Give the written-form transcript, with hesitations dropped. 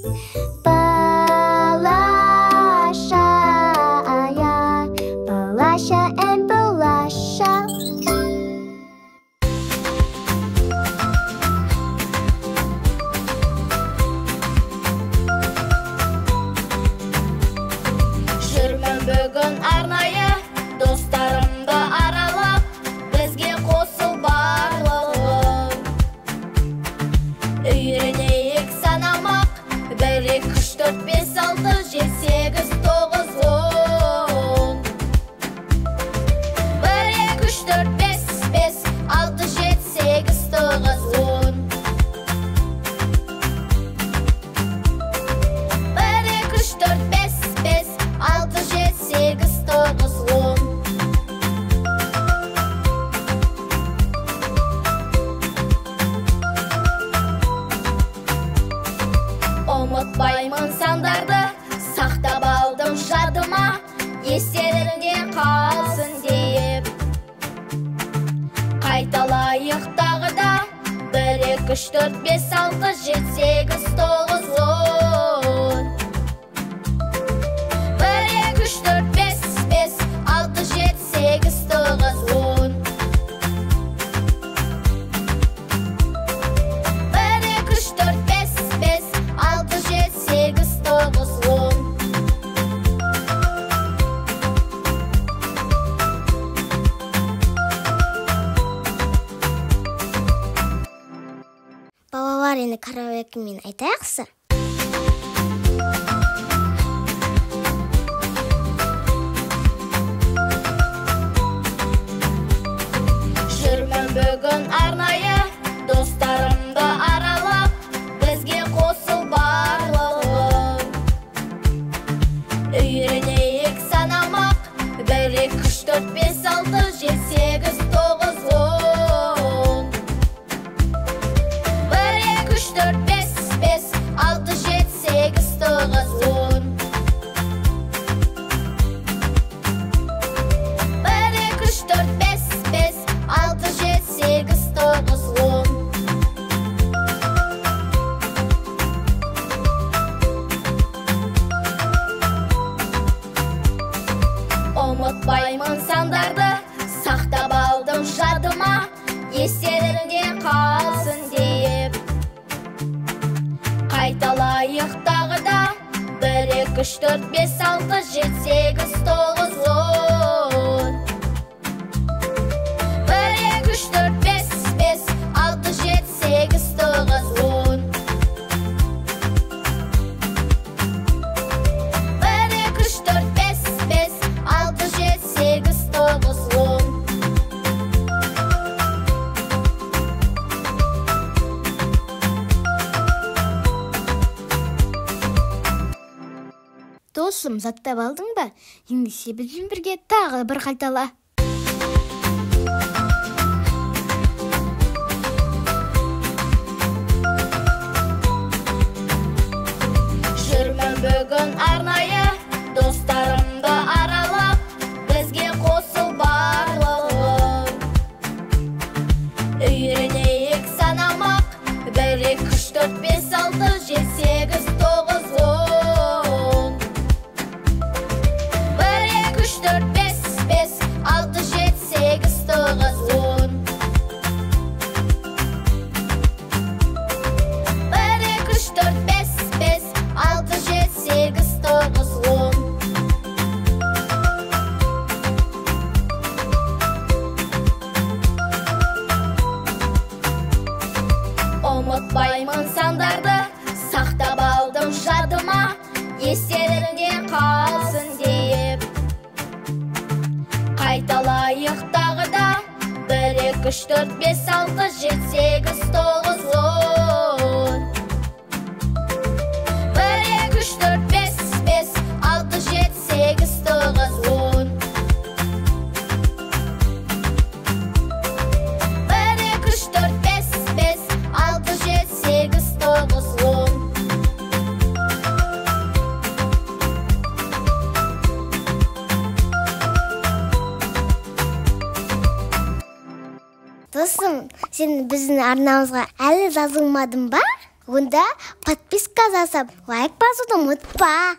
Балаша, ая, балаша, балаша. Жүрмін бүгін арнайы, достарымды аралап, бізге қосыл барлығын. Үйренейік санамақ, 1, 2, 3, 4, 5, 6, 7, 8, 9, 10. 1, 2, 3, 4, 5, 5, 6, 7, 8, 9, 10. 1, 2, 3, 4, 5, 5, 6, 7, 8, 9, 10. Ұмытпаймын сандарды, сақтап алдым жадыма, естерінде қалсын деп. Қайталайық тағы да, 1, 2, 3, 4, 5, 6, 7, 8, 9, 10. 1, 2, 3, 4, 5, 5, 6, 7, 8, 9, 10. 1, 2, 3, 4, 5, 5, 6, 7, 8, 9, 10. Балалар, енді караокемен айтайықсы. Жүрмін бүгін арнайы, достарымды аралап, бізге қосыл барлығын. Үйренейік санамақ, 1, 2, 3, 4, 5, 6, 7, 8, 9, 10. 1, 2, 3, 4, 5, 5, 6, 7, 8, 9, 10. 1, 2, 3, 4, 5, 5, 6, 7, 8, 9, 10. Ұмытпаймын сандарды, сақтап алдым жадыма, естерінде қалсын деп. Қайталайық тағы да, 1, 2, 3, 4, 5, 6, 7, 8, 9, 10. 1, 2, 3, 4, 5, 5, 6, 7, 8, 9, 10. 1, 2, 3, 4, 5, 5, 6, 7, 8, 9, 10. Досым, заттап алдың ба? Ендеше бізбен бірге тағы бір қайтала. Жүрмін бүгін арнайы, достарымды аралап, бізге қосыл барлығын. Үйренейік санамақ, 1, 2, 3, 4, 5, 6, 7, 8, 9, 10. 1, 2, 3, 4, 5, 5, 6, 7, 8, 9, 10. 1, 2, 3, 4, 5, 5, 6, 7, 8, 9, 10. Ұмытпаймын сандарды, сақтап алдым жадыма, естерінде қалсын деп. Қайталайық тағы да, 1, 2, 3, 4, 5, 6, 7, 8, 9, 10. 1, 2, 3, 4, 5, 5, 6, 7, 8, 9, 10. 1, 2, 3, 4, 5, 5, 6, 7, 8, 9, 10. Досым, сен біздің арнамызға әлі жазылмадың ба? онда подписка жасап лайк басуды ұмытпа.